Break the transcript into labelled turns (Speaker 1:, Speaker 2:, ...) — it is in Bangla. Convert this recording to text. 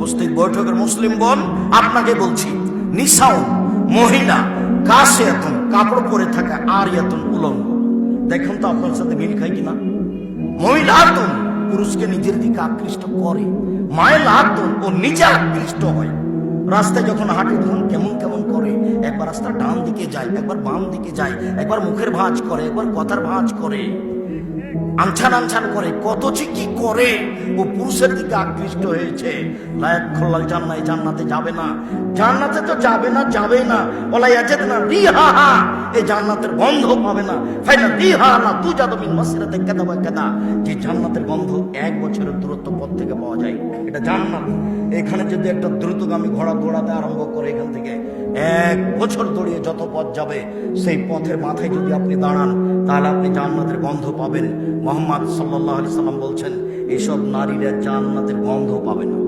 Speaker 1: উপস্থিত বৈঠকের মুসলিম বোন, আপনাকে বলছি, নিসাউন মহিলা, কাসিয়াতুন কাপড় পরে থাকা, আরিয়াতুন উলঙ্গ। দেখুন তো আপনার সাথে মিল খায় কিনা। মহিলাতুন পুরুষকে নিজের দিকে আকৃষ্ট করে, মাইলাতুন ও নিজে আকৃষ্ট হয়। রাস্তায় যখন হাঁটে তখন কেমন কেমন করে, একবার রাস্তা ডান দিকে যায়, একবার বাম দিকে যায়, একবার মুখের ভাঁজ করে, একবার কথার ভাঁজ করে, আনছান আনছান করে, কত যে কি করে। ও পুরুষের দিকে আকৃষ্ট হয়েছে। লায়াক খোলাল জান্নাত, জান্নাতে যাবে না। জান্নাতে তো যাবে না, যাবেই না। ওলা ইয়াজিদনা রিহাহা, এই জান্নাতের গন্ধ পাবে না। ফাইনা রিহাহা তুজাদু মিন মাসিরাতি কাদা ওয়া কাদা, যে জান্নাতের গন্ধ 1 বছরের দূরত্ব পথ থেকে পাওয়া যায়। এটা জান্নাত। এখানে যদি একটা দ্রুতগামী ঘোড়া দৌড়াতে আরম্ভ করে, এখান থেকে 1 বছর দৌড়িয়ে যত পথ যাবে, সেই পথের মাথায় যদি আপনি দাঁড়ান, তাহলে আপনি জান্নাতের গন্ধ পাবেন। মুহাম্মদ সাল্লাল্লাহু আলাইহি সাল্লাম বলছেন, এসব নারীরা জান্নাতের গন্ধ পাবে না।